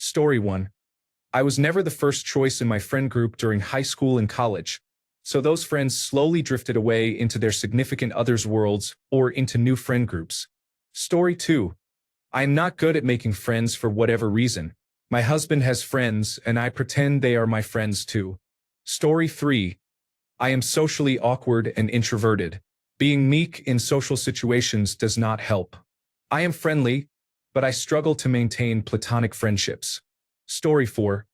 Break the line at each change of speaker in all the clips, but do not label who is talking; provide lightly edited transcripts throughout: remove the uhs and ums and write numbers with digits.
Story 1. I was never the first choice in my friend group during high school and college, so those friends slowly drifted away into their significant others' worlds or into new friend groups. Story 2. I am not good at making friends for whatever reason. My husband has friends, and I pretend they are my friends too. Story 3. I am socially awkward and introverted. Being meek in social situations does not help. I am friendly, but I struggle to maintain platonic friendships. Story 4.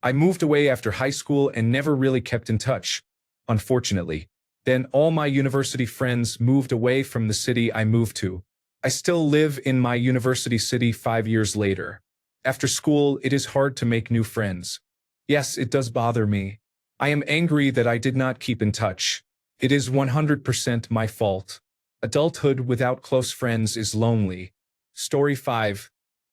I moved away after high school and never really kept in touch, unfortunately. Then all my university friends moved away from the city I moved to. I still live in my university city 5 years later. After school, it is hard to make new friends. Yes, it does bother me. I am angry that I did not keep in touch. It is 100% my fault. Adulthood without close friends is lonely. Story 5.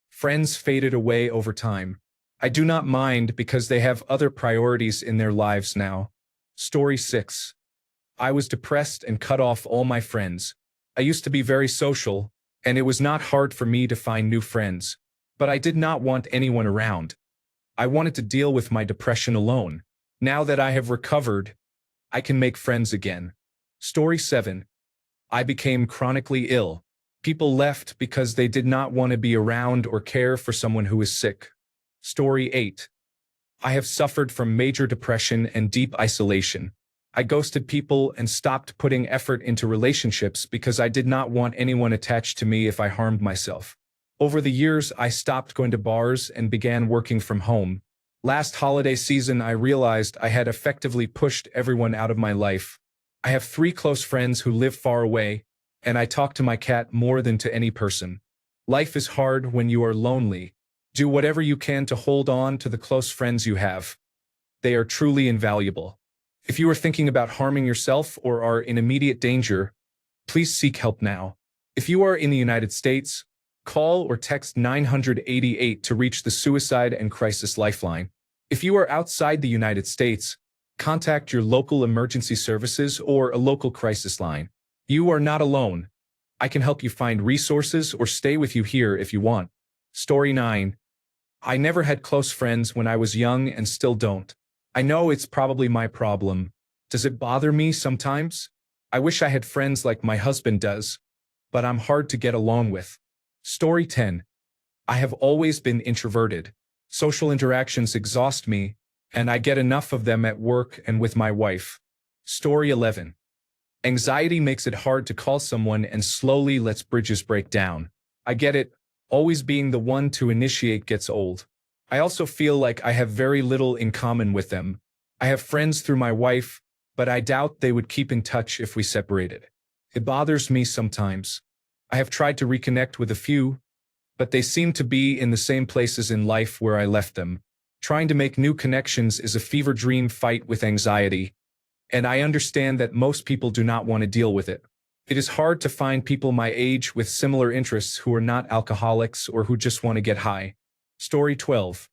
Friends faded away over time. I do not mind because they have other priorities in their lives now. Story 6. I was depressed and cut off all my friends. I used to be very social, and it was not hard for me to find new friends. But I did not want anyone around. I wanted to deal with my depression alone. Now that I have recovered, I can make friends again. Story 7. I became chronically ill. People left because they did not want to be around or care for someone who is sick. Story 8. I have suffered from major depression and deep isolation. I ghosted people and stopped putting effort into relationships because I did not want anyone attached to me if I harmed myself. Over the years, I stopped going to bars and began working from home. Last holiday season, I realized I had effectively pushed everyone out of my life. I have 3 close friends who live far away, and I talk to my cat more than to any person. Life is hard when you are lonely. Do whatever you can to hold on to the close friends you have. They are truly invaluable. If you are thinking about harming yourself or are in immediate danger, please seek help now. If you are in the United States, call or text 988 to reach the Suicide and Crisis Lifeline. If you are outside the United States, contact your local emergency services or a local crisis line. You are not alone. I can help you find resources or stay with you here if you want. Story 9. I never had close friends when I was young and still don't. I know it's probably my problem. Does it bother me sometimes? I wish I had friends like my husband does, but I'm hard to get along with. Story 10. I have always been introverted. Social interactions exhaust me, and I get enough of them at work and with my wife. Story 11. Anxiety makes it hard to call someone and slowly lets bridges break down. I get it. Always being the one to initiate gets old. I also feel like I have very little in common with them. I have friends through my wife, but I doubt they would keep in touch if we separated. It bothers me sometimes. I have tried to reconnect with a few, but they seem to be in the same places in life where I left them. Trying to make new connections is a fever dream fight with anxiety, and I understand that most people do not want to deal with it. It is hard to find people my age with similar interests who are not alcoholics or who just want to get high. Story 12.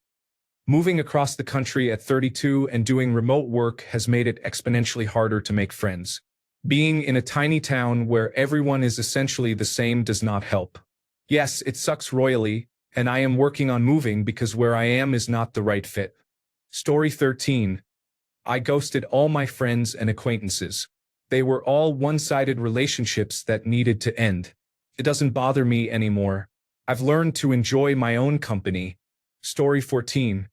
Moving across the country at 32 and doing remote work has made it exponentially harder to make friends. Being in a tiny town where everyone is essentially the same does not help. Yes, it sucks royally, and I am working on moving because where I am is not the right fit. Story 13. I ghosted all my friends and acquaintances. They were all one-sided relationships that needed to end. It doesn't bother me anymore. I've learned to enjoy my own company. Story 14.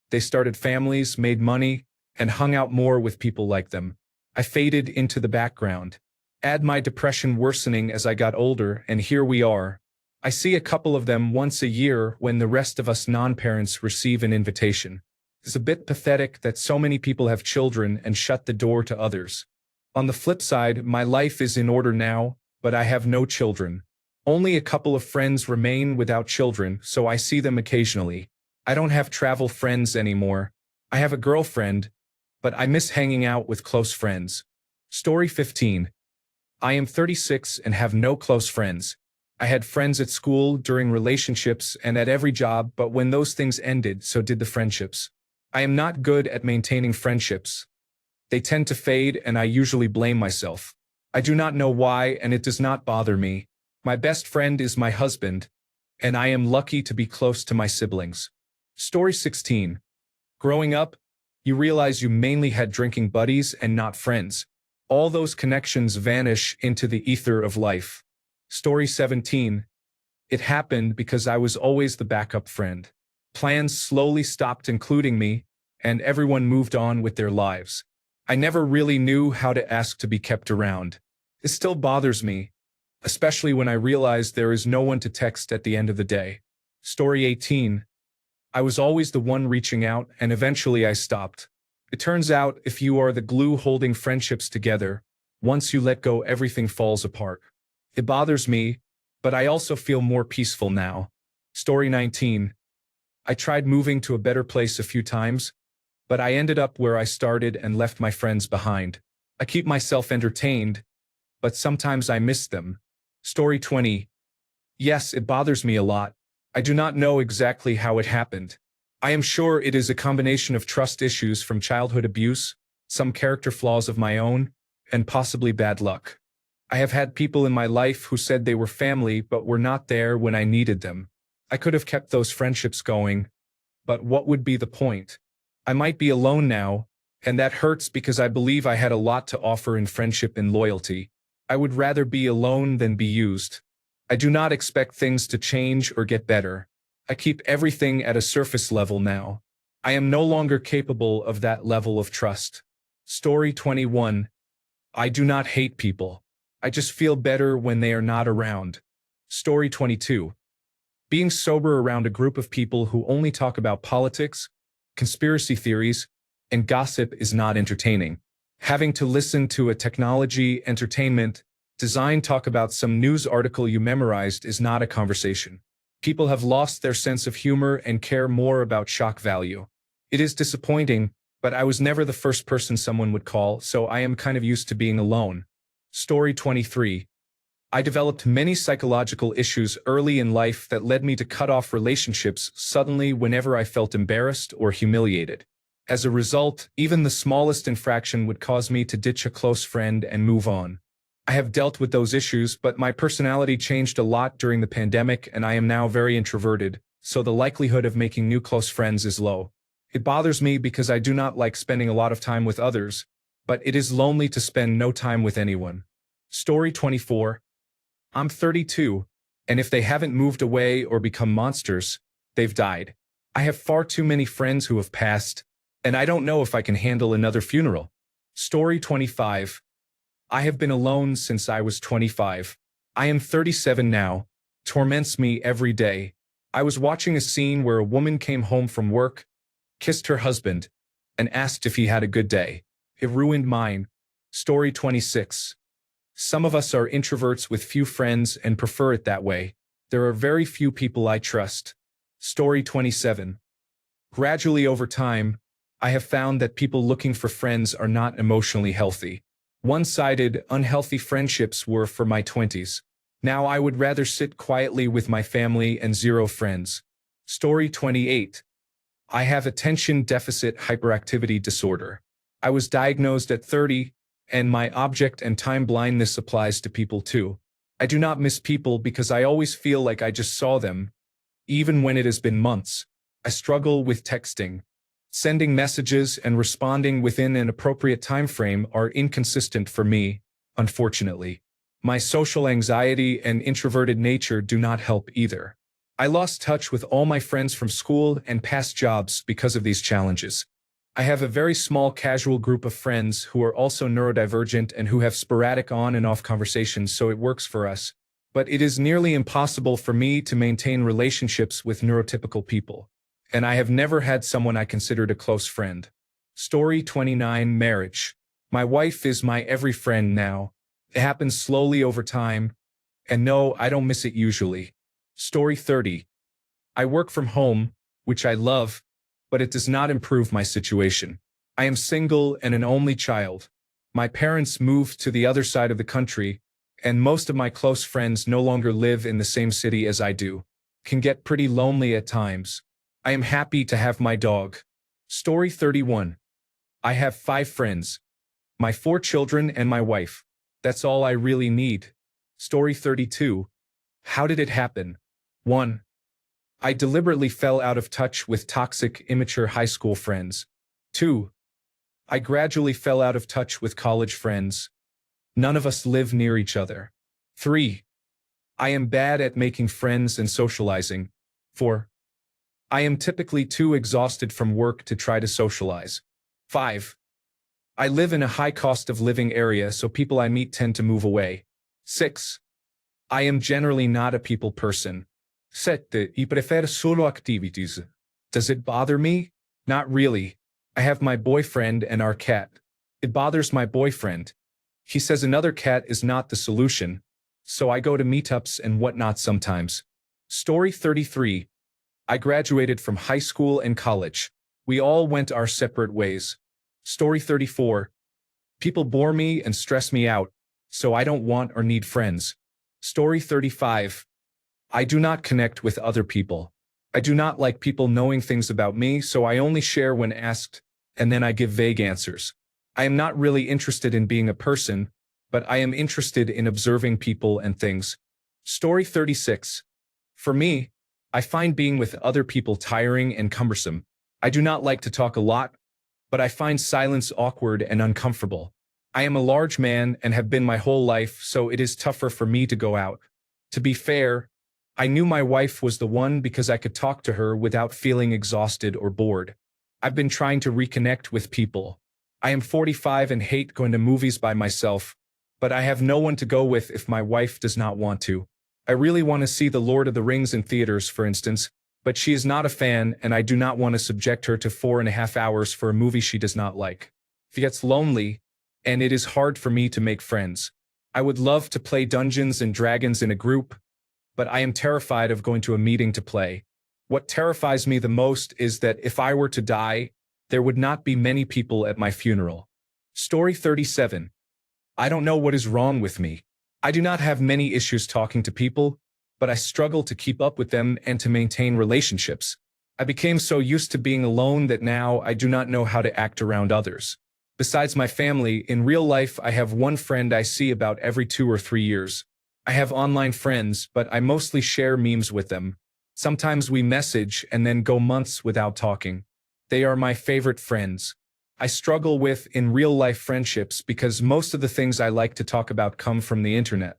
They started families, made money, and hung out more with people like them. I faded into the background. Add my depression worsening as I got older, and here we are. I see a couple of them once a year when the rest of us non-parents receive an invitation. It's a bit pathetic that so many people have children and shut the door to others. On the flip side, my life is in order now, but I have no children. Only a couple of friends remain without children, so I see them occasionally. I don't have travel friends anymore. I have a girlfriend, but I miss hanging out with close friends. Story 15. I am 36 and have no close friends. I had friends at school, during relationships, and at every job, but when those things ended, so did the friendships. I am not good at maintaining friendships. They tend to fade, and I usually blame myself. I do not know why, and it does not bother me. My best friend is my husband, and I am lucky to be close to my siblings. Story 16. Growing up, you realize you mainly had drinking buddies and not friends. All those connections vanish into the ether of life. Story 17. It happened because I was always the backup friend. Plans slowly stopped including me, and everyone moved on with their lives. I never really knew how to ask to be kept around. It still bothers me, especially when I realize there is no one to text at the end of the day. Story 18. I was always the one reaching out, and eventually I stopped. It turns out if you are the glue holding friendships together, once you let go, everything falls apart. It bothers me, but I also feel more peaceful now. Story 19. I tried moving to a better place a few times, but I ended up where I started and left my friends behind. I keep myself entertained, but sometimes I miss them. Story 20. Yes, it bothers me a lot. I do not know exactly how it happened. I am sure it is a combination of trust issues from childhood abuse, some character flaws of my own, and possibly bad luck. I have had people in my life who said they were family but were not there when I needed them. I could have kept those friendships going, but what would be the point? I might be alone now, and that hurts because I believe I had a lot to offer in friendship and loyalty. I would rather be alone than be used. I do not expect things to change or get better. I keep everything at a surface level now. I am no longer capable of that level of trust. Story 21. I do not hate people. I just feel better when they are not around. Story 22. Being sober around a group of people who only talk about politics, conspiracy theories, and gossip is not entertaining. Having to listen to a technology, entertainment, design talk about some news article you memorized is not a conversation. People have lost their sense of humor and care more about shock value. It is disappointing, but I was never the first person someone would call, so I am kind of used to being alone. Story 23. I developed many psychological issues early in life that led me to cut off relationships suddenly whenever I felt embarrassed or humiliated. As a result, even the smallest infraction would cause me to ditch a close friend and move on. I have dealt with those issues, but my personality changed a lot during the pandemic and I am now very introverted, so the likelihood of making new close friends is low. It bothers me because I do not like spending a lot of time with others, but it is lonely to spend no time with anyone. Story 24. I'm 32, and if they haven't moved away or become monsters, they've died. I have far too many friends who have passed, and I don't know if I can handle another funeral. Story 25. I have been alone since I was 25. I am 37 now. Torments me every day. I was watching a scene where a woman came home from work, kissed her husband, and asked if he had a good day. It ruined mine. Story 26. Some of us are introverts with few friends and prefer it that way. There are very few people I trust. Story 27. Gradually over time, I have found that people looking for friends are not emotionally healthy. One-sided, unhealthy friendships were for my 20s. Now I would rather sit quietly with my family and zero friends. Story 28. I have attention deficit hyperactivity disorder. I was diagnosed at 30, and my object and time blindness applies to people too. I do not miss people because I always feel like I just saw them, even when it has been months. I struggle with texting. Sending messages and responding within an appropriate time frame are inconsistent for me, unfortunately. My social anxiety and introverted nature do not help either. I lost touch with all my friends from school and past jobs because of these challenges. I have a very small casual group of friends who are also neurodivergent and who have sporadic on and off conversations, so it works for us. But it is nearly impossible for me to maintain relationships with neurotypical people. And I have never had someone I considered a close friend. Story 29. Marriage. My wife is my every friend now. It happens slowly over time, and no, I don't miss it usually. Story 30. I work from home, which I love, but it does not improve my situation. I am single and an only child. My parents moved to the other side of the country, and most of my close friends no longer live in the same city as I do. Can get pretty lonely at times. I am happy to have my dog. Story 31. I have 5 friends. My 4 children and my wife. That's all I really need. Story 32. How did it happen? 1. I deliberately fell out of touch with toxic, immature high school friends. 2. I gradually fell out of touch with college friends. None of us live near each other. 3. I am bad at making friends and socializing. 4. I am typically too exhausted from work to try to socialize. 5. I live in a high cost of living area, so people I meet tend to move away. 6. I am generally not a people person. 7. I prefer solo activities. Does it bother me? Not really. I have my boyfriend and our cat. It bothers my boyfriend. He says another cat is not the solution, so I go to meetups and whatnot sometimes. Story 33. I graduated from high school and college. We all went our separate ways. Story 34. People bore me and stress me out, so I don't want or need friends. Story 35. I do not connect with other people. I do not like people knowing things about me, so I only share when asked, and then I give vague answers. I am not really interested in being a person, but I am interested in observing people and things. Story 36. For me, I find being with other people tiring and cumbersome. I do not like to talk a lot, but I find silence awkward and uncomfortable. I am a large man and have been my whole life, so it is tougher for me to go out. To be fair, I knew my wife was the one because I could talk to her without feeling exhausted or bored. I've been trying to reconnect with people. I am 45 and hate going to movies by myself, but I have no one to go with if my wife does not want to. I really want to see The Lord of the Rings in theaters, for instance, but she is not a fan and I do not want to subject her to 4.5 hours for a movie she does not like. She gets lonely, and it is hard for me to make friends. I would love to play Dungeons and Dragons in a group, but I am terrified of going to a meeting to play. What terrifies me the most is that if I were to die, there would not be many people at my funeral. Story 37. I don't know what is wrong with me. I do not have many issues talking to people, but I struggle to keep up with them and to maintain relationships. I became so used to being alone that now I do not know how to act around others. Besides my family, in real life I have one friend I see about every 2 or 3 years. I have online friends, but I mostly share memes with them. Sometimes we message and then go months without talking. They are my favorite friends. I struggle with in real-life friendships because most of the things I like to talk about come from the internet.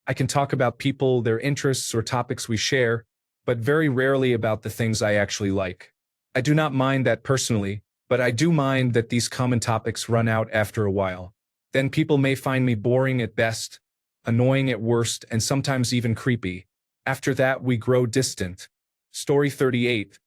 I can talk about people, their interests, or topics we share, but very rarely about the things I actually like. I do not mind that personally, but I do mind that these common topics run out after a while. Then people may find me boring at best, annoying at worst, and sometimes even creepy. After that, we grow distant. Story 38.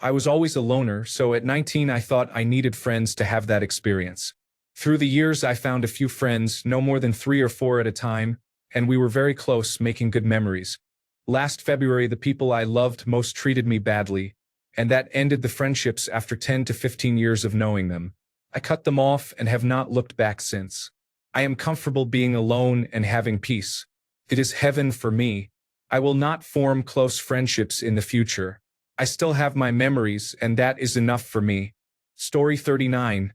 I was always a loner, so at 19 I thought I needed friends to have that experience. Through the years I found a few friends, no more than 3 or 4 at a time, and we were very close, making good memories. Last February, the people I loved most treated me badly, and that ended the friendships after 10 to 15 years of knowing them. I cut them off and have not looked back since. I am comfortable being alone and having peace. It is heaven for me. I will not form close friendships in the future. I still have my memories, and that is enough for me. Story 39.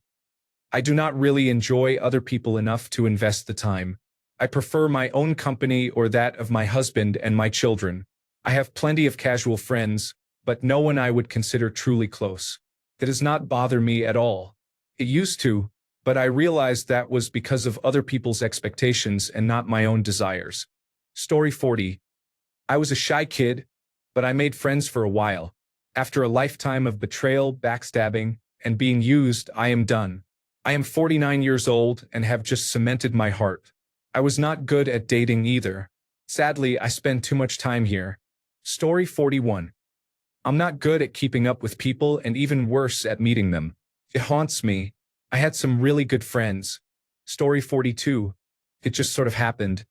I do not really enjoy other people enough to invest the time. I prefer my own company or that of my husband and my children. I have plenty of casual friends, but no one I would consider truly close. That does not bother me at all. It used to, but I realized that was because of other people's expectations and not my own desires. Story 40. I was a shy kid, but I made friends for a while. After a lifetime of betrayal, backstabbing, and being used, I am done. I am 49 years old and have just cemented my heart. I was not good at dating either. Sadly, I spend too much time here. Story 41. I'm not good at keeping up with people and even worse at meeting them. It haunts me. I had some really good friends. Story 42. It just sort of happened.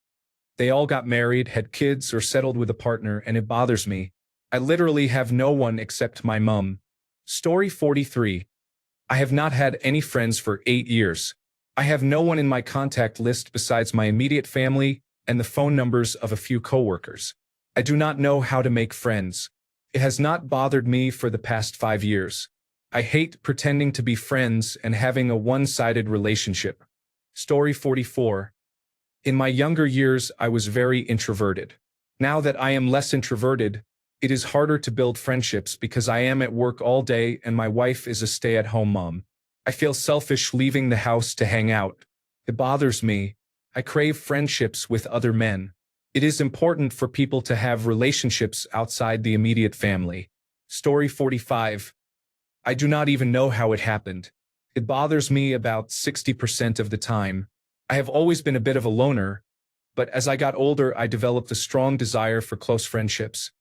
They all got married, had kids, or settled with a partner, and it bothers me. I literally have no one except my mum. Story 43. I have not had any friends for 8 years. I have no one in my contact list besides my immediate family and the phone numbers of a few coworkers. I do not know how to make friends. It has not bothered me for the past 5 years. I hate pretending to be friends and having a one-sided relationship. Story 44. In my younger years, I was very introverted. Now that I am less introverted, It is harder to build friendships because I am at work all day and my wife is a stay-at-home mom. I feel selfish leaving the house to hang out. It bothers me. I crave friendships with other men. It is important for people to have relationships outside the immediate family. Story 45. I do not even know how it happened. It bothers me about 60% of the time. I have always been a bit of a loner, but as I got older, I developed a strong desire for close friendships,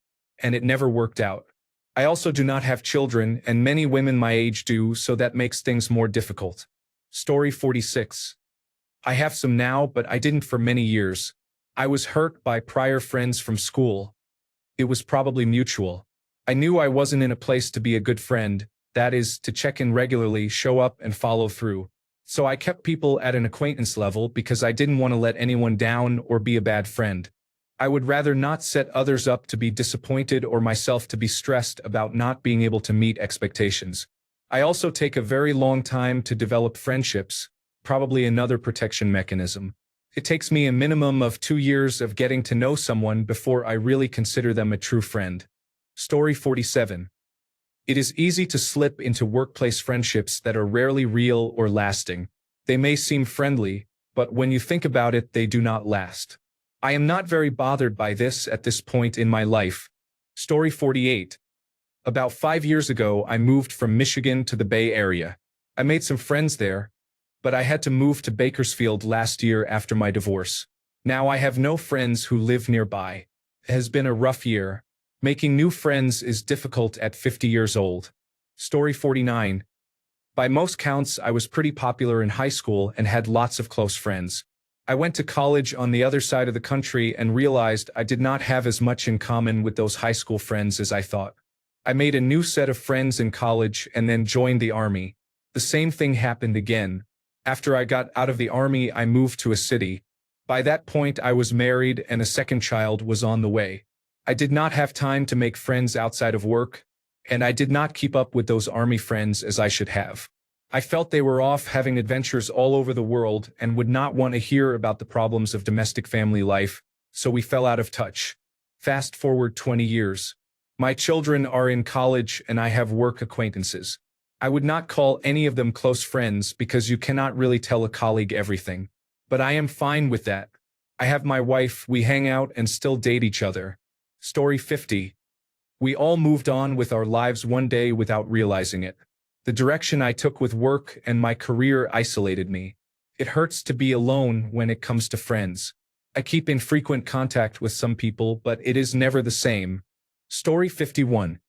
and it never worked out. I also do not have children, and many women my age do, so that makes things more difficult. Story 46. I have some now, but I didn't for many years. I was hurt by prior friends from school. It was probably mutual. I knew I wasn't in a place to be a good friend, that is, to check in regularly, show up, and follow through. So I kept people at an acquaintance level because I didn't want to let anyone down or be a bad friend. I would rather not set others up to be disappointed or myself to be stressed about not being able to meet expectations. I also take a very long time to develop friendships, probably another protection mechanism. It takes me a minimum of 2 years of getting to know someone before I really consider them a true friend. Story 47. It is easy to slip into workplace friendships that are rarely real or lasting. They may seem friendly, but when you think about it, they do not last. I am not very bothered by this at this point in my life. Story 48. About 5 years ago, I moved from Michigan to the Bay Area. I made some friends there, but I had to move to Bakersfield last year after my divorce. Now I have no friends who live nearby. It has been a rough year. Making new friends is difficult at 50 years old. Story 49. By most counts, I was pretty popular in high school and had lots of close friends. I went to college on the other side of the country and realized I did not have as much in common with those high school friends as I thought. I made a new set of friends in college and then joined the army. The same thing happened again. After I got out of the army, I moved to a city. By that point, I was married and a second child was on the way. I did not have time to make friends outside of work, and I did not keep up with those army friends as I should have. I felt they were off having adventures all over the world and would not want to hear about the problems of domestic family life, so we fell out of touch. Fast forward 20 years. My children are in college and I have work acquaintances. I would not call any of them close friends because you cannot really tell a colleague everything. But I am fine with that. I have my wife, we hang out and still date each other. Story 50. We all moved on with our lives one day without realizing it. The direction I took with work and my career isolated me. It hurts to be alone when it comes to friends. I keep in frequent contact with some people, but it is never the same. Story 51.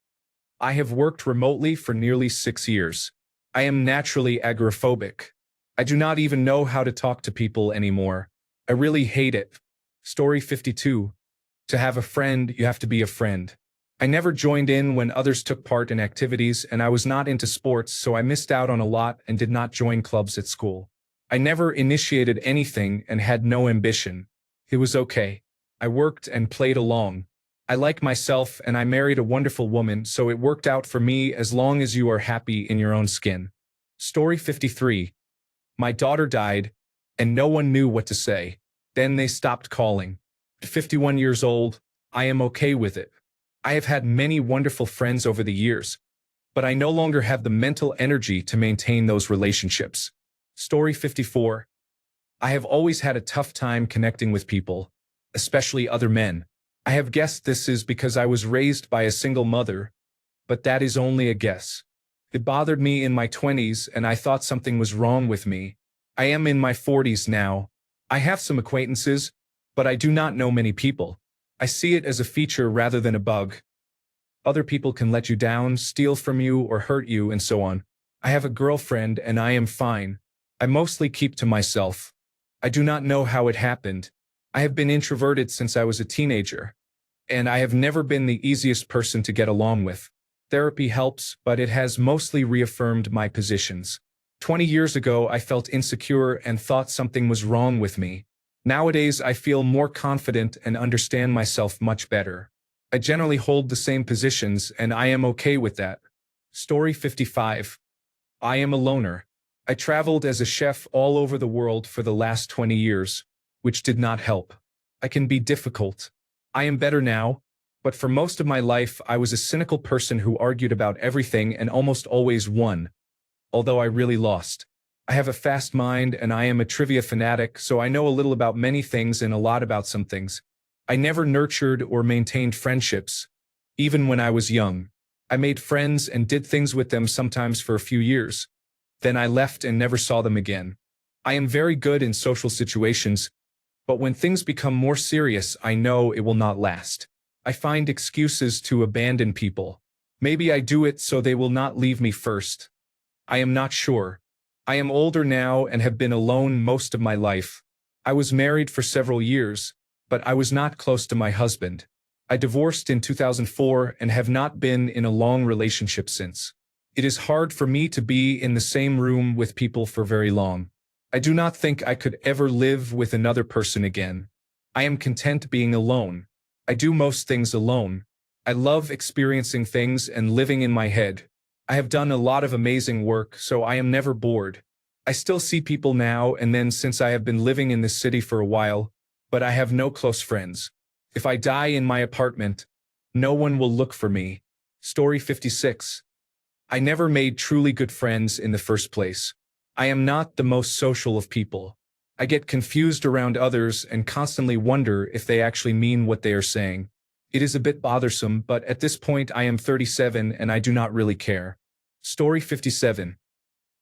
I have worked remotely for nearly 6 years. I am naturally agoraphobic. I do not even know how to talk to people anymore. I really hate it. Story 52. To have a friend, you have to be a friend. I never joined in when others took part in activities, and I was not into sports, so I missed out on a lot and did not join clubs at school. I never initiated anything and had no ambition. It was okay. I worked and played along. I like myself and I married a wonderful woman, so it worked out for me as long as you are happy in your own skin. Story 53. My daughter died, and no one knew what to say. Then they stopped calling. At 51 years old, I am okay with it. I have had many wonderful friends over the years, but I no longer have the mental energy to maintain those relationships. Story 54. I have always had a tough time connecting with people, especially other men. I have guessed this is because I was raised by a single mother, but that is only a guess. It bothered me in my 20s and I thought something was wrong with me. I am in my 40s now. I have some acquaintances, but I do not know many people. I see it as a feature rather than a bug. Other people can let you down, steal from you, or hurt you, and so on. I have a girlfriend and I am fine. I mostly keep to myself. I do not know how it happened. I have been introverted since I was a teenager, and I have never been the easiest person to get along with. Therapy helps, but it has mostly reaffirmed my positions. 20 years ago, I felt insecure and thought something was wrong with me. Nowadays, I feel more confident and understand myself much better. I generally hold the same positions, and I am okay with that. Story 55. I am a loner. I traveled as a chef all over the world for the last 20 years, which did not help. I can be difficult. I am better now, But for most of my life, I was a cynical person who argued about everything and almost always won, although I really lost. I have a fast mind and I am a trivia fanatic, so I know a little about many things and a lot about some things. I never nurtured or maintained friendships, even when I was young. I made friends and did things with them sometimes for a few years. Then I left and never saw them again. I am very good in social situations, but when things become more serious, I know it will not last. I find excuses to abandon people. Maybe I do it so they will not leave me first. I am not sure. I am older now and have been alone most of my life. I was married for several years, but I was not close to my husband. I divorced in 2004 and have not been in a long relationship since. It is hard for me to be in the same room with people for very long. I do not think I could ever live with another person again. I am content being alone. I do most things alone. I love experiencing things and living in my head. I have done a lot of amazing work, so I am never bored. I still see people now and then since I have been living in this city for a while, but I have no close friends. If I die in my apartment, no one will look for me. Story 56. I never made truly good friends in the first place. I am not the most social of people. I get confused around others and constantly wonder if they actually mean what they are saying. It is a bit bothersome, but at this point I am 37 and I do not really care. Story 57.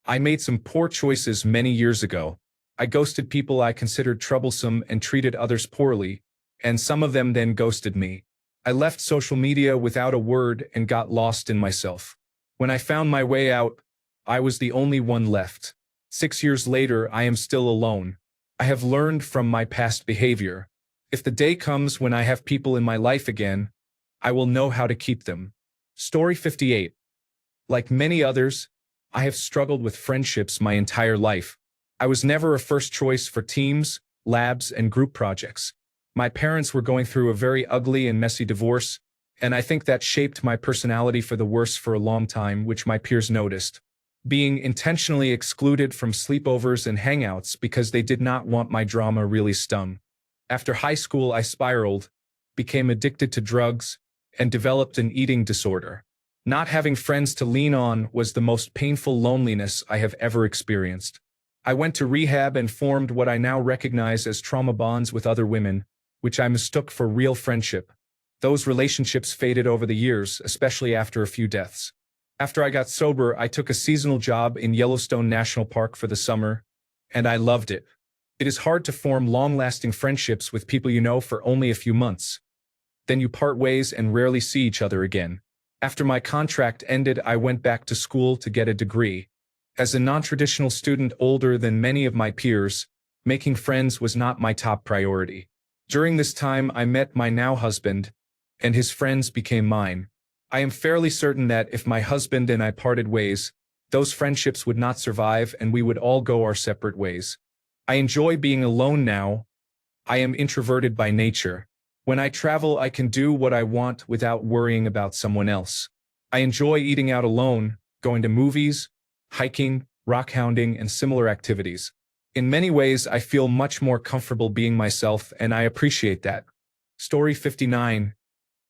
I made some poor choices many years ago. I ghosted people I considered troublesome and treated others poorly, and some of them then ghosted me. I left social media without a word and got lost in myself. When I found my way out, I was the only one left. 6 years later, I am still alone. I have learned from my past behavior. If the day comes when I have people in my life again, I will know how to keep them. Story 58. Like many others, I have struggled with friendships my entire life. I was never a first choice for teams, labs, and group projects. My parents were going through a very ugly and messy divorce, and I think that shaped my personality for the worse for a long time, which my peers noticed. Being intentionally excluded from sleepovers and hangouts because they did not want my drama really stung. After high school, I spiraled, became addicted to drugs, and developed an eating disorder. Not having friends to lean on was the most painful loneliness I have ever experienced. I went to rehab and formed what I now recognize as trauma bonds with other women, which I mistook for real friendship. Those relationships faded over the years, especially after a few deaths. After I got sober, I took a seasonal job in Yellowstone National Park for the summer, and I loved it. It is hard to form long-lasting friendships with people you know for only a few months. Then you part ways and rarely see each other again. After my contract ended, I went back to school to get a degree. As a non-traditional student older than many of my peers, making friends was not my top priority. During this time, I met my now husband, and his friends became mine. I am fairly certain that if my husband and I parted ways, those friendships would not survive and we would all go our separate ways. I enjoy being alone now. I am introverted by nature. When I travel, I can do what I want without worrying about someone else. I enjoy eating out alone, going to movies, hiking, rock hounding, and similar activities. In many ways, I feel much more comfortable being myself, and I appreciate that. Story 59.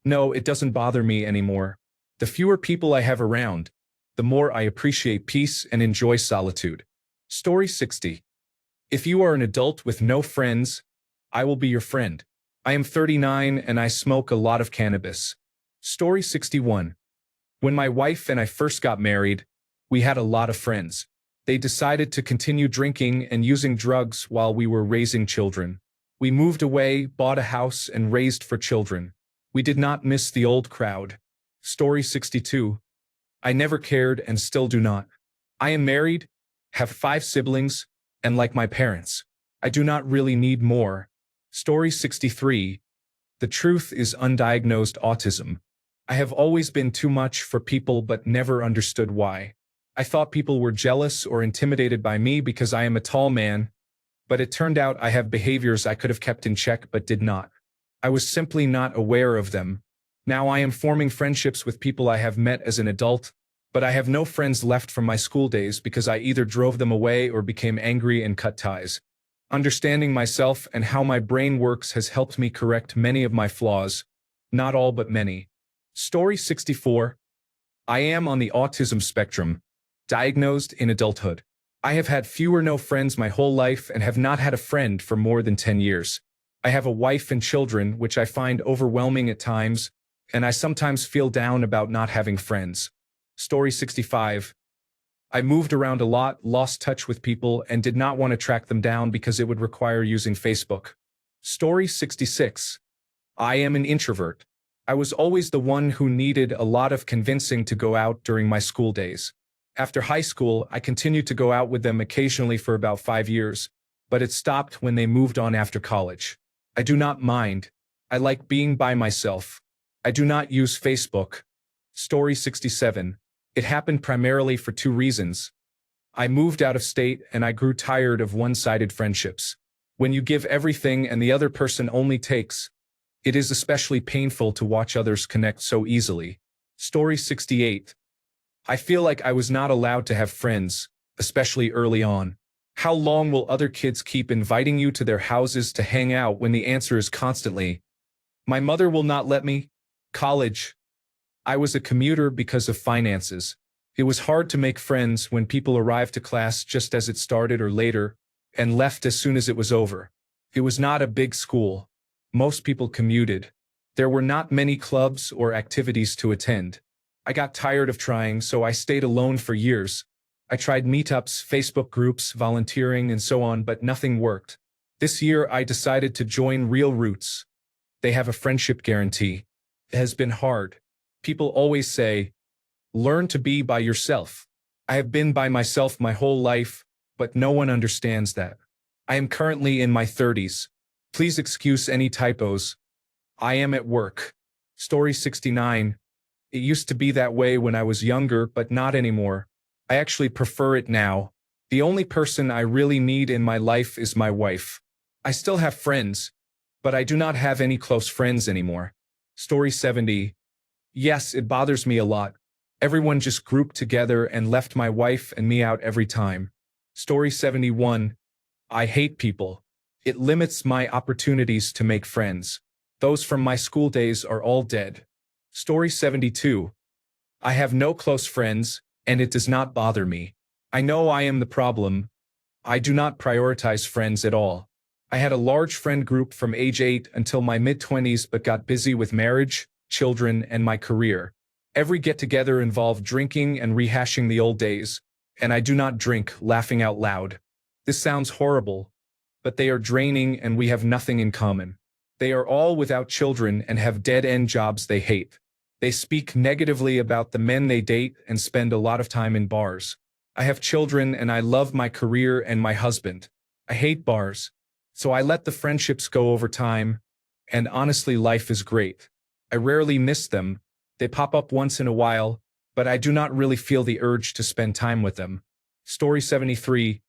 No, it doesn't bother me anymore. The fewer people I have around, the more I appreciate peace and enjoy solitude. Story 60. If you are an adult with no friends, I will be your friend. I am 39 and I smoke a lot of cannabis. Story 61. When my wife and I first got married, we had a lot of friends. They decided to continue drinking and using drugs while we were raising children. We moved away, bought a house, and raised for children. We did not miss the old crowd. Story 62. I never cared and still do not. I am married, have 5 siblings, and like my parents, I do not really need more. Story 63. The truth is undiagnosed autism. I have always been too much for people but never understood why. I thought people were jealous or intimidated by me because I am a tall man, but it turned out I have behaviors I could have kept in check but did not. I was simply not aware of them. Now I am forming friendships with people I have met as an adult, but I have no friends left from my school days because I either drove them away or became angry and cut ties. Understanding myself and how my brain works has helped me correct many of my flaws, Not all but many. Story 64. I am on the autism spectrum, diagnosed in adulthood. I have had few or no friends my whole life and have not had a friend for more than 10 years. I have a wife and children, which I find overwhelming at times, and I sometimes feel down about not having friends. Story 65. I moved around a lot, lost touch with people, and did not want to track them down because it would require using Facebook. Story 66. I am an introvert. I was always the one who needed a lot of convincing to go out during my school days. After high school, I continued to go out with them occasionally for about 5 years, but it stopped when they moved on after college. I do not mind. I like being by myself. I do not use Facebook. Story 67. It happened primarily for 2 reasons. I moved out of state and I grew tired of one-sided friendships. When you give everything and the other person only takes, it is especially painful to watch others connect so easily. Story 68. I feel like I was not allowed to have friends, especially early on. How long will other kids keep inviting you to their houses to hang out when the answer is constantly, "My mother will not let me"? College. I was a commuter because of finances. It was hard to make friends when people arrived to class just as it started or later, and left as soon as it was over. It was not a big school. Most people commuted. There were not many clubs or activities to attend. I got tired of trying, so I stayed alone for years. I tried meetups, Facebook groups, volunteering, and so on, but nothing worked. This year, I decided to join Real Roots. They have a friendship guarantee. It has been hard. People always say, learn to be by yourself. I have been by myself my whole life, but no one understands that. I am currently in my 30s. Please excuse any typos. I am at work. Story 69. It used to be that way when I was younger, but not anymore. I actually prefer it now. The only person I really need in my life is my wife. I still have friends, but I do not have any close friends anymore. Story 70. Yes, it bothers me a lot. Everyone just grouped together and left my wife and me out every time. Story 71. I hate people. It limits my opportunities to make friends. Those from my school days are all dead. Story 72. I have no close friends, and it does not bother me. I know I am the problem. I do not prioritize friends at all. I had a large friend group from age 8 until my mid-20s but got busy with marriage, children, and my career. Every get-together involved drinking and rehashing the old days, and I do not drink, laughing out loud. This sounds horrible, but they are draining and we have nothing in common. They are all without children and have dead-end jobs they hate. They speak negatively about the men they date and spend a lot of time in bars. I have children and I love my career and my husband. I hate bars, so I let the friendships go over time, and honestly, life is great. I rarely miss them. They pop up once in a while, but I do not really feel the urge to spend time with them. Story 73.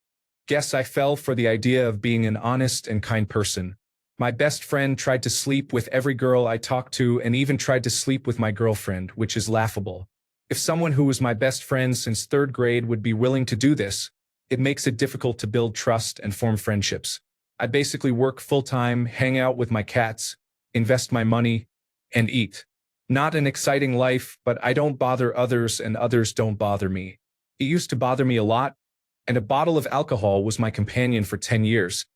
Guess I fell for the idea of being an honest and kind person. My best friend tried to sleep with every girl I talked to and even tried to sleep with my girlfriend, which is laughable. If someone who was my best friend since 3rd grade would be willing to do this, it makes it difficult to build trust and form friendships. I basically work full-time, hang out with my cats, invest my money, and eat. Not an exciting life, but I don't bother others and others don't bother me. It used to bother me a lot, and a bottle of alcohol was my companion for 10 years.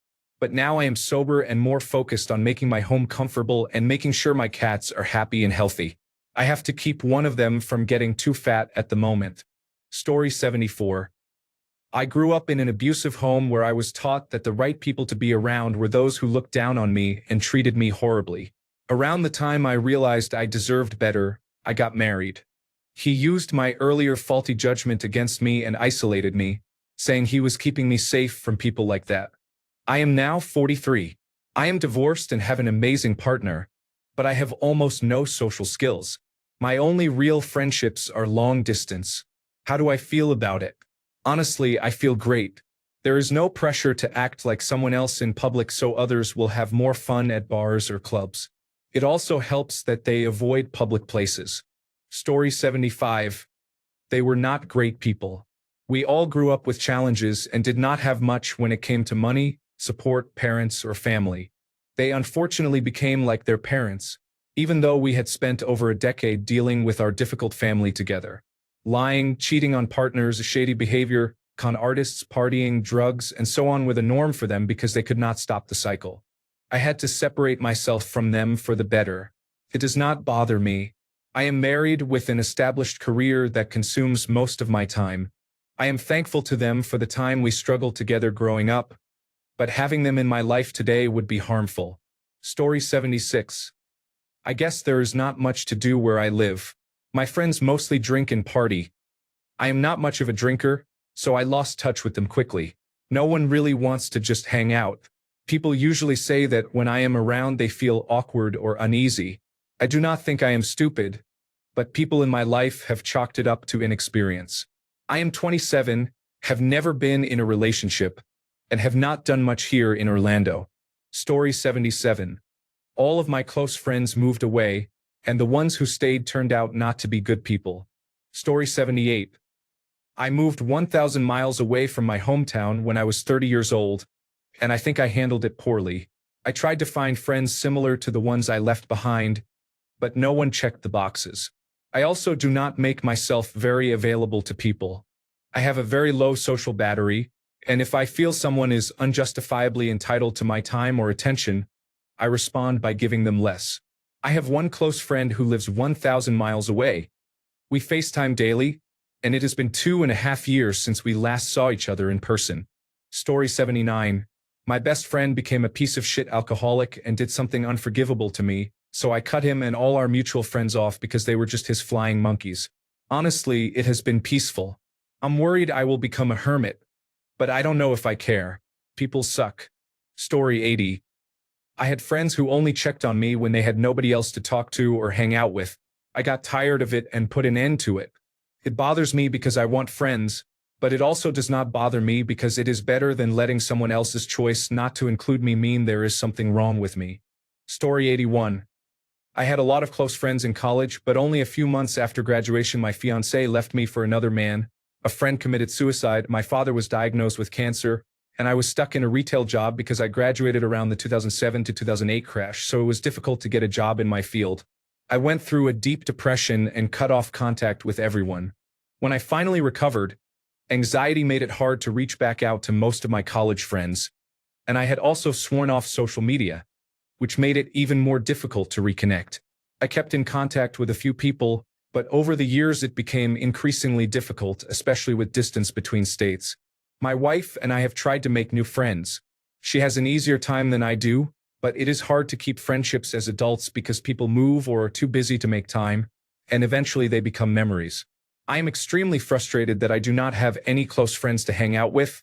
But now I am sober and more focused on making my home comfortable and making sure my cats are happy and healthy. I have to keep one of them from getting too fat at the moment. Story 74. I grew up in an abusive home where I was taught that the right people to be around were those who looked down on me and treated me horribly. Around the time I realized I deserved better, I got married. He used my earlier faulty judgment against me and isolated me, saying he was keeping me safe from people like that. I am now 43. I am divorced and have an amazing partner, but I have almost no social skills. My only real friendships are long distance. How do I feel about it? Honestly, I feel great. There is no pressure to act like someone else in public so others will have more fun at bars or clubs. It also helps that they avoid public places. Story 75. They were not great people. We all grew up with challenges and did not have much when it came to money, support, parents, or family. They unfortunately became like their parents, even though we had spent over a decade dealing with our difficult family together. Lying, cheating on partners, shady behavior, con artists, partying, drugs, and so on were the norm for them because they could not stop the cycle. I had to separate myself from them for the better. It does not bother me. I am married with an established career that consumes most of my time. I am thankful to them for the time we struggled together growing up, but having them in my life today would be harmful. Story 76. I guess there is not much to do where I live. My friends mostly drink and party. I am not much of a drinker, so I lost touch with them quickly. No one really wants to just hang out. People usually say that when I am around they feel awkward or uneasy. I do not think I am stupid, but people in my life have chalked it up to inexperience. I am 27, have never been in a relationship, and have not done much here in Orlando. Story 77. All of my close friends moved away, and the ones who stayed turned out not to be good people. Story 78. I moved 1,000 miles away from my hometown when I was 30 years old, and I think I handled it poorly. I tried to find friends similar to the ones I left behind, but no one checked the boxes. I also do not make myself very available to people. I have a very low social battery, and if I feel someone is unjustifiably entitled to my time or attention, I respond by giving them less. I have one close friend who lives 1,000 miles away. We FaceTime daily, and it has been 2.5 years since we last saw each other in person. Story 79. My best friend became a piece of shit alcoholic and did something unforgivable to me, so I cut him and all our mutual friends off because they were just his flying monkeys. Honestly, it has been peaceful. I'm worried I will become a hermit, but I don't know if I care. People suck. Story 80. I had friends who only checked on me when they had nobody else to talk to or hang out with. I got tired of it and put an end to it. It bothers me because I want friends, but it also does not bother me because it is better than letting someone else's choice not to include me mean there is something wrong with me. Story 81. I had a lot of close friends in college, but only a few months after graduation my fiancé left me for another man. A friend committed suicide, my father was diagnosed with cancer, and I was stuck in a retail job because I graduated around the 2007 to 2008 crash, so it was difficult to get a job in my field. I went through a deep depression and cut off contact with everyone. When I finally recovered, anxiety made it hard to reach back out to most of my college friends, and I had also sworn off social media, which made it even more difficult to reconnect. I kept in contact with a few people, but over the years it became increasingly difficult, especially with distance between states. My wife and I have tried to make new friends. She has an easier time than I do, but it is hard to keep friendships as adults because people move or are too busy to make time, and eventually they become memories. I am extremely frustrated that I do not have any close friends to hang out with,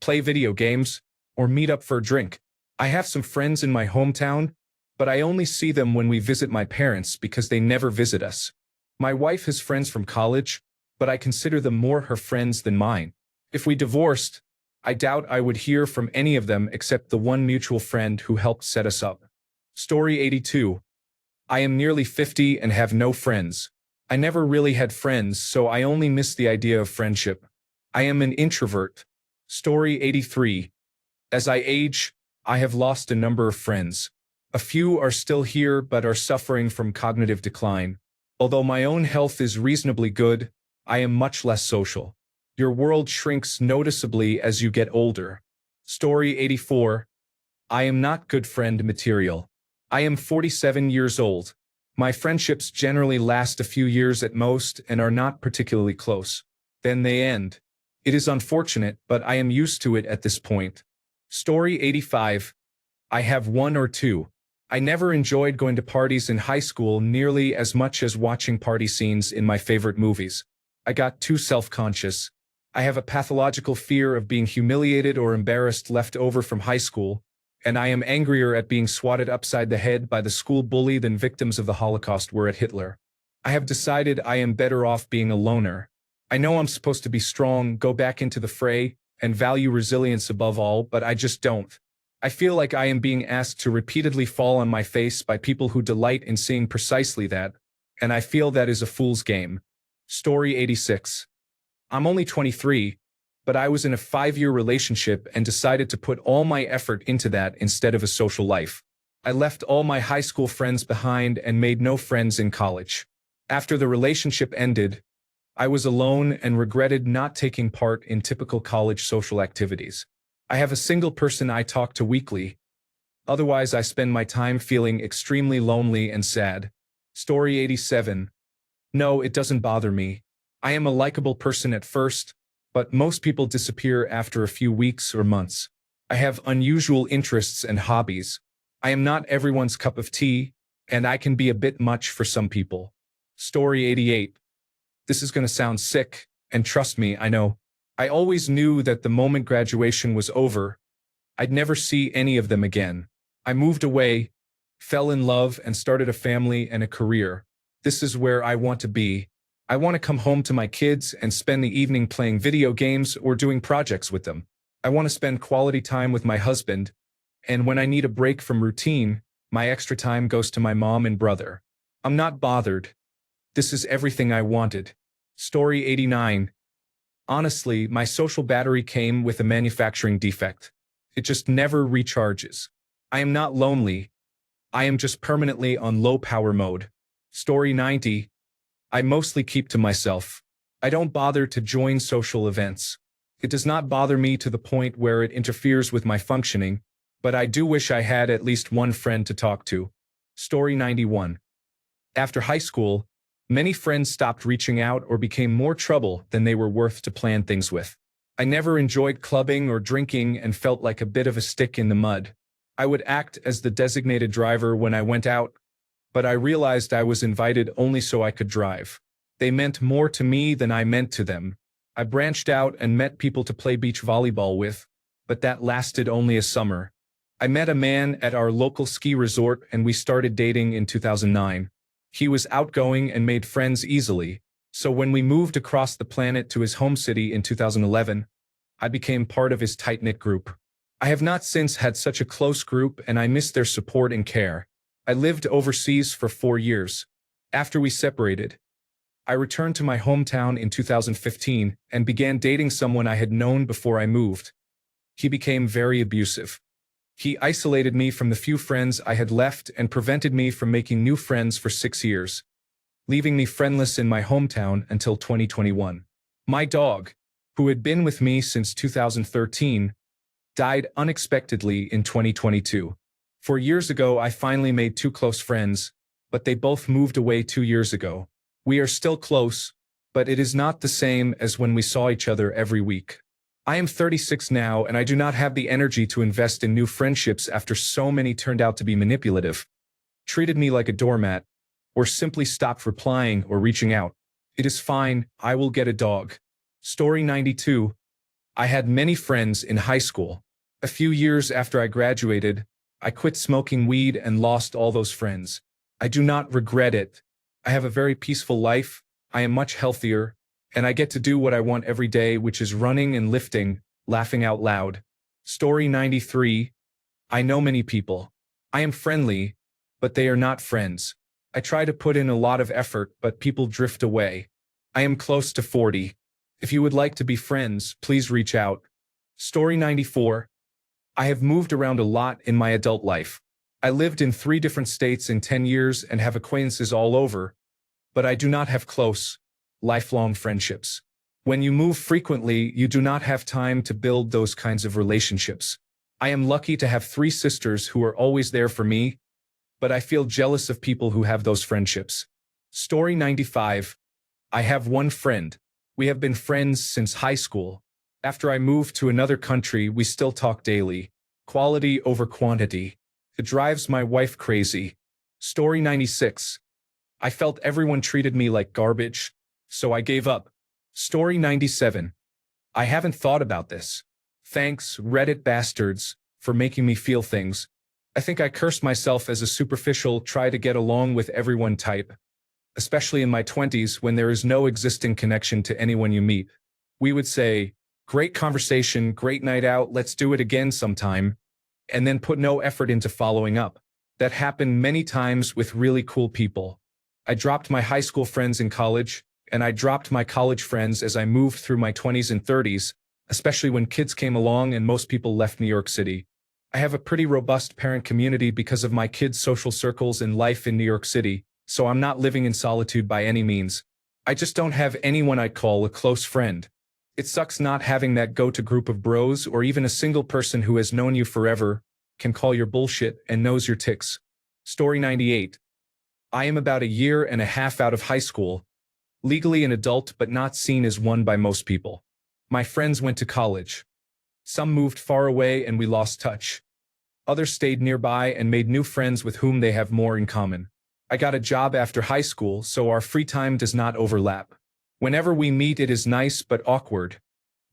play video games, or meet up for a drink. I have some friends in my hometown, but I only see them when we visit my parents because they never visit us. My wife has friends from college, but I consider them more her friends than mine. If we divorced, I doubt I would hear from any of them except the one mutual friend who helped set us up. Story 82. I am nearly 50 and have no friends. I never really had friends, so I only miss the idea of friendship. I am an introvert. Story 83. As I age, I have lost a number of friends. A few are still here but are suffering from cognitive decline. Although my own health is reasonably good, I am much less social. Your world shrinks noticeably as you get older. Story 84. I am not good friend material. I am 47 years old. My friendships generally last a few years at most and are not particularly close. Then they end. It is unfortunate, but I am used to it at this point. Story 85. I have one or two. I never enjoyed going to parties in high school nearly as much as watching party scenes in my favorite movies. I got too self-conscious. I have a pathological fear of being humiliated or embarrassed left over from high school, and I am angrier at being swatted upside the head by the school bully than victims of the Holocaust were at Hitler. I have decided I am better off being a loner. I know I'm supposed to be strong, go back into the fray, and value resilience above all, but I just don't. I feel like I am being asked to repeatedly fall on my face by people who delight in seeing precisely that, and I feel that is a fool's game. Story 86. I'm only 23, but I was in a 5-year relationship and decided to put all my effort into that instead of a social life. I left all my high school friends behind and made no friends in college. After the relationship ended, I was alone and regretted not taking part in typical college social activities. I have a single person I talk to weekly. Otherwise, I spend my time feeling extremely lonely and sad. Story 87. No, it doesn't bother me. I am a likable person at first, but most people disappear after a few weeks or months. I have unusual interests and hobbies. I am not everyone's cup of tea, and I can be a bit much for some people. Story 88. This is going to sound sick, and trust me, I know. I always knew that the moment graduation was over, I'd never see any of them again. I moved away, fell in love, and started a family and a career. This is where I want to be. I want to come home to my kids and spend the evening playing video games or doing projects with them. I want to spend quality time with my husband, and when I need a break from routine, my extra time goes to my mom and brother. I'm not bothered. This is everything I wanted. Story 89. Honestly, my social battery came with a manufacturing defect. It just never recharges. I am not lonely. I am just permanently on low power mode. Story 90. I mostly keep to myself. I don't bother to join social events. It does not bother me to the point where it interferes with my functioning, but I do wish I had at least one friend to talk to. Story 91. After high school, many friends stopped reaching out or became more trouble than they were worth to plan things with. I never enjoyed clubbing or drinking and felt like a bit of a stick in the mud. I would act as the designated driver when I went out, but I realized I was invited only so I could drive. They meant more to me than I meant to them. I branched out and met people to play beach volleyball with, but that lasted only a summer. I met a man at our local ski resort and we started dating in 2009. He was outgoing and made friends easily, so when we moved across the planet to his home city in 2011, I became part of his tight-knit group. I have not since had such a close group and I miss their support and care. I lived overseas for 4 years. After we separated, I returned to my hometown in 2015 and began dating someone I had known before I moved. He became very abusive. He isolated me from the few friends I had left and prevented me from making new friends for 6 years, leaving me friendless in my hometown until 2021. My dog, who had been with me since 2013, died unexpectedly in 2022. 4 years ago, I finally made 2 close friends, but they both moved away 2 years ago. We are still close, but it is not the same as when we saw each other every week. I am 36 now and I do not have the energy to invest in new friendships after so many turned out to be manipulative, treated me like a doormat, or simply stopped replying or reaching out. It is fine, I will get a dog. Story 92. I had many friends in high school. A few years after I graduated, I quit smoking weed and lost all those friends. I do not regret it. I have a very peaceful life, I am much healthier, and I get to do what I want every day, which is running and lifting, laughing out loud. Story 93. I know many people. I am friendly, but they are not friends. I try to put in a lot of effort, but people drift away. I am close to 40. If you would like to be friends, please reach out. Story 94. I have moved around a lot in my adult life. I lived in 3 different states in 10 years and have acquaintances all over, but I do not have close, lifelong friendships. When you move frequently, you do not have time to build those kinds of relationships. I am lucky to have 3 sisters who are always there for me, but I feel jealous of people who have those friendships. Story 95. I have one friend. We have been friends since high school. After I moved to another country, we still talk daily. Quality over quantity. It drives my wife crazy. Story 96. I felt everyone treated me like garbage, so I gave up. Story 97. I haven't thought about this. Thanks, Reddit bastards, for making me feel things. I think I cursed myself as a superficial, try to get along with everyone type, especially in my 20s when there is no existing connection to anyone you meet. We would say, great conversation, great night out, let's do it again sometime, and then put no effort into following up. That happened many times with really cool people. I dropped my high school friends in college, and I dropped my college friends as I moved through my 20s and 30s, especially when kids came along and most people left New York City. I have a pretty robust parent community because of my kids' social circles and life in New York City, so I'm not living in solitude by any means. I just don't have anyone I'd call a close friend. It sucks not having that go-to group of bros or even a single person who has known you forever, can call your bullshit, and knows your tics. Story 98. I am about a year and a half out of high school, legally an adult but not seen as one by most people. My friends went to college. Some moved far away and we lost touch. Others stayed nearby and made new friends with whom they have more in common. I got a job after high school, so our free time does not overlap. Whenever we meet, it is nice but awkward,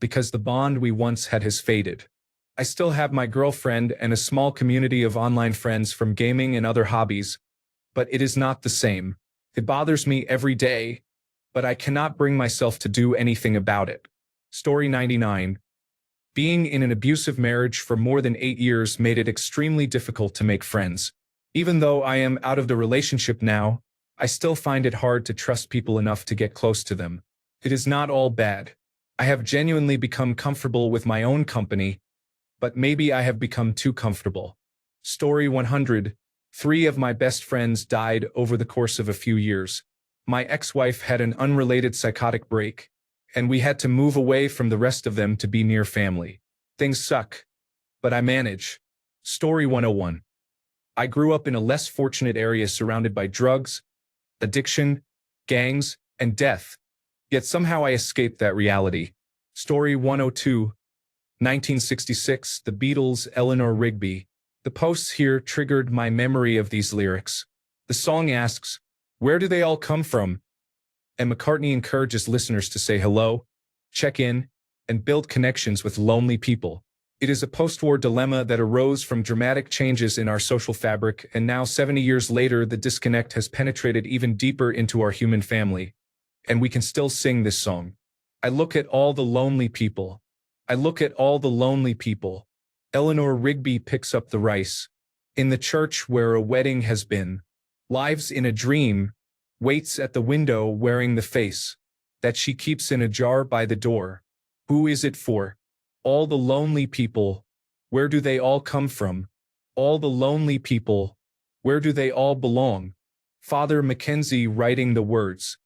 because the bond we once had has faded. I still have my girlfriend and a small community of online friends from gaming and other hobbies, but it is not the same. It bothers me every day, but I cannot bring myself to do anything about it. Story 99. Being in an abusive marriage for more than 8 years made it extremely difficult to make friends. Even though I am out of the relationship now, I still find it hard to trust people enough to get close to them. It is not all bad. I have genuinely become comfortable with my own company, but maybe I have become too comfortable. Story 100. 3 of my best friends died over the course of a few years. My ex-wife had an unrelated psychotic break, and we had to move away from the rest of them to be near family. Things suck, but I manage. Story 101. I grew up in a less fortunate area surrounded by drugs, addiction, gangs, and death, yet somehow I escaped that reality. Story 102. 1966, The Beatles, Eleanor Rigby. The posts here triggered my memory of these lyrics. The song asks, "Where do they all come from?" And McCartney encourages listeners to say hello, check in, and build connections with lonely people. It is a post-war dilemma that arose from dramatic changes in our social fabric, and now 70 years later the disconnect has penetrated even deeper into our human family. And we can still sing this song. I look at all the lonely people. I look at all the lonely people. Eleanor Rigby picks up the rice. In the church where a wedding has been, lives in a dream, waits at the window wearing the face that she keeps in a jar by the door. Who is it for? All the lonely people. Where do they all come from? All the lonely people. Where do they all belong? Father Mackenzie writing the words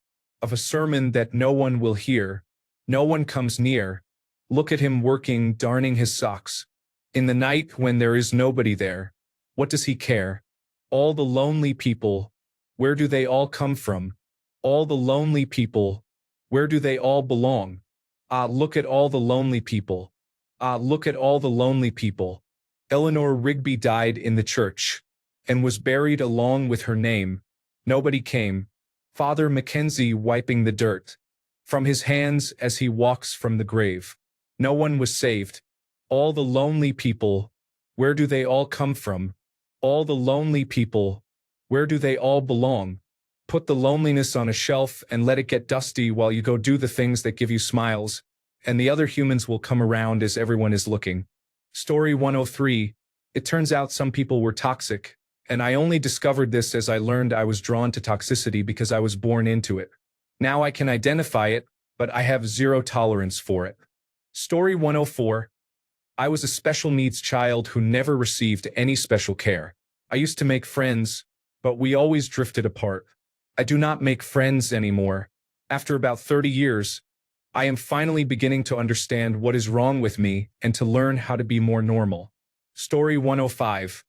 of a sermon that no one will hear. No one comes near. Look at him working, darning his socks. In the night when there is nobody there. What does he care? All the lonely people. Where do they all come from? All the lonely people. Where do they all belong? Ah, look at all the lonely people. Ah, look at all the lonely people. Eleanor Rigby died in the church and was buried along with her name. Nobody came. Father Mackenzie wiping the dirt from his hands as he walks from the grave. No one was saved. All the lonely people. Where do they all come from? All the lonely people. Where do they all belong? Put the loneliness on a shelf and let it get dusty while you go do the things that give you smiles, and the other humans will come around as everyone is looking. Story 103. It turns out some people were toxic, and I only discovered this as I learned I was drawn to toxicity because I was born into it. Now I can identify it, but I have zero tolerance for it. Story 104. I was a special needs child who never received any special care. I used to make friends, but we always drifted apart. I do not make friends anymore. After about 30 years, I am finally beginning to understand what is wrong with me and to learn how to be more normal. Story 105.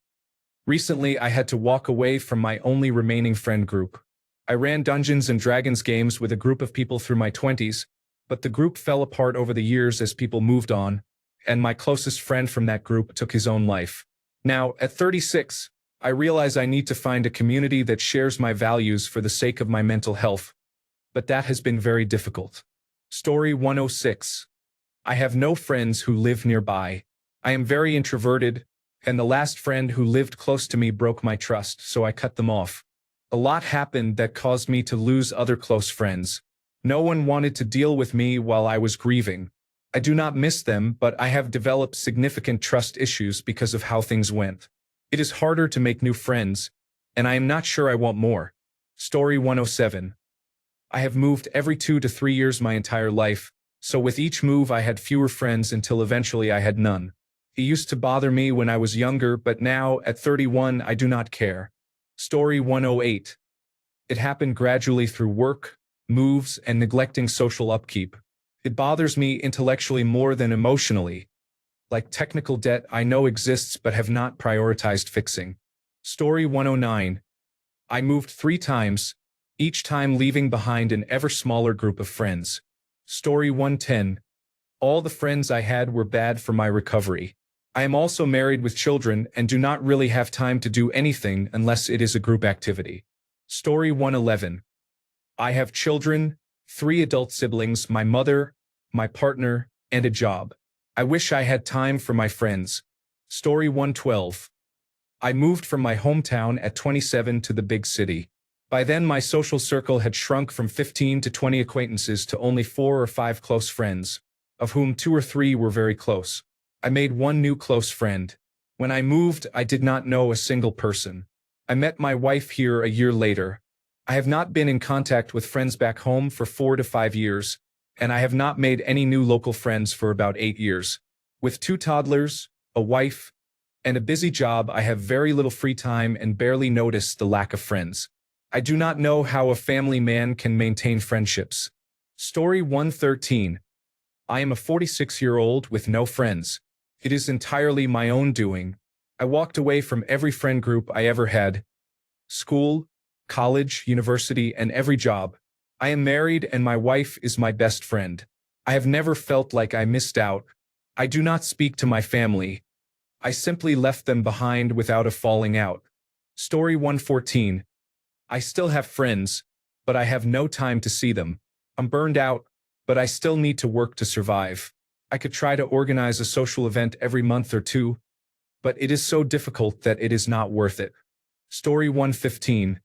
Recently, I had to walk away from my only remaining friend group. I ran Dungeons and Dragons games with a group of people through my 20s, but the group fell apart over the years as people moved on, and my closest friend from that group took his own life. Now, at 36, I realize I need to find a community that shares my values for the sake of my mental health, but that has been very difficult. Story 106. I have no friends who live nearby. I am very introverted, and the last friend who lived close to me broke my trust, so I cut them off. A lot happened that caused me to lose other close friends. No one wanted to deal with me while I was grieving. I do not miss them, but I have developed significant trust issues because of how things went. It is harder to make new friends, and I am not sure I want more. Story 107. I have moved every 2 to 3 years my entire life, so with each move I had fewer friends until eventually I had none. It used to bother me when I was younger, but now, at 31, I do not care. Story 108. It happened gradually through work, moves, and neglecting social upkeep. It bothers me intellectually more than emotionally. Like technical debt I know exists but have not prioritized fixing. Story 109. I moved 3 times, each time leaving behind an ever smaller group of friends. Story 110. All the friends I had were bad for my recovery. I am also married with children and do not really have time to do anything unless it is a group activity. Story 111. I have children, 3 adult siblings, my mother, my partner, and a job. I wish I had time for my friends. Story 112. I moved from my hometown at 27 to the big city. By then my social circle had shrunk from 15 to 20 acquaintances to only 4 or 5 close friends, of whom 2 or 3 were very close. I made 1 new close friend. When I moved, I did not know a single person. I met my wife here a year later. I have not been in contact with friends back home for 4 to 5 years, and I have not made any new local friends for about 8 years. With 2 toddlers, a wife, and a busy job, I have very little free time and barely notice the lack of friends. I do not know how a family man can maintain friendships. Story 113. I am a 46-year-old with no friends. It is entirely my own doing. I walked away from every friend group I ever had. School, college, university, and every job. I am married and my wife is my best friend. I have never felt like I missed out. I do not speak to my family. I simply left them behind without a falling out. Story 114. I still have friends, but I have no time to see them. I'm burned out, but I still need to work to survive. I could try to organize a social event every month or 2, but it is so difficult that it is not worth it. Story 115.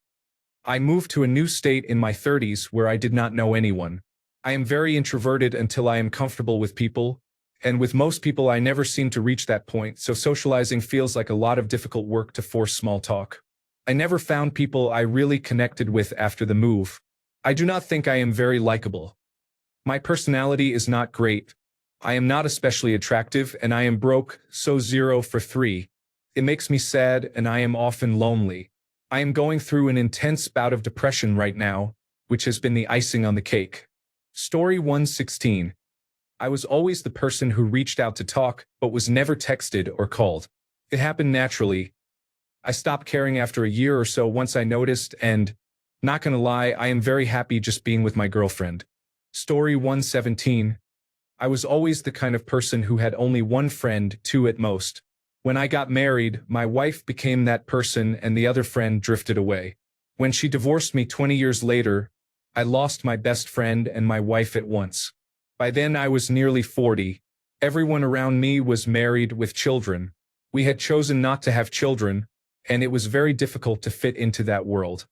I moved to a new state in my 30s where I did not know anyone. I am very introverted until I am comfortable with people, and with most people I never seem to reach that point, so socializing feels like a lot of difficult work to force small talk. I never found people I really connected with after the move. I do not think I am very likable. My personality is not great. I am not especially attractive, and I am broke, so 0 for 3. It makes me sad, and I am often lonely. I am going through an intense bout of depression right now, which has been the icing on the cake. Story 116. I was always the person who reached out to talk, but was never texted or called. It happened naturally. I stopped caring after a year or so once I noticed, and, not gonna lie, I am very happy just being with my girlfriend. Story 117. I was always the kind of person who had only 1 friend, 2 at most. When I got married, my wife became that person and the other friend drifted away. When she divorced me 20 years later, I lost my best friend and my wife at once. By then I was nearly 40. Everyone around me was married with children. We had chosen not to have children, and it was very difficult to fit into that world.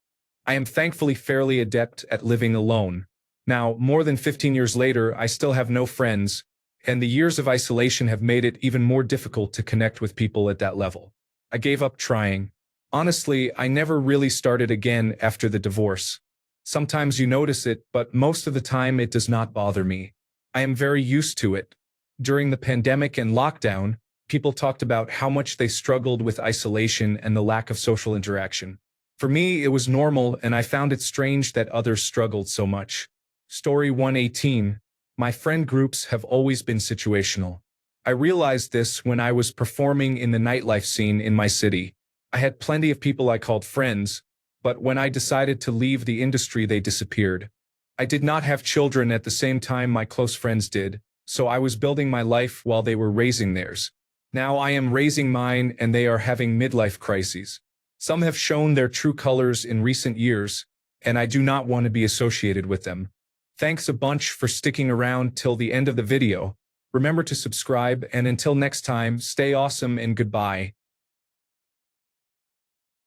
I am thankfully fairly adept at living alone. Now, more than 15 years later, I still have no friends, and the years of isolation have made it even more difficult to connect with people at that level. I gave up trying. Honestly, I never really started again after the divorce. Sometimes you notice it, but most of the time it does not bother me. I am very used to it. During the pandemic and lockdown, people talked about how much they struggled with isolation and the lack of social interaction. For me, it was normal, and I found it strange that others struggled so much. Story 118. My friend groups have always been situational. I realized this when I was performing in the nightlife scene in my city. I had plenty of people I called friends, but when I decided to leave the industry, they disappeared. I did not have children at the same time my close friends did, so I was building my life while they were raising theirs. Now I am raising mine and they are having midlife crises. Some have shown their true colors in recent years, and I do not want to be associated with them. Thanks a bunch for sticking around till the end of the video. Remember to subscribe, and until next time, stay awesome and goodbye.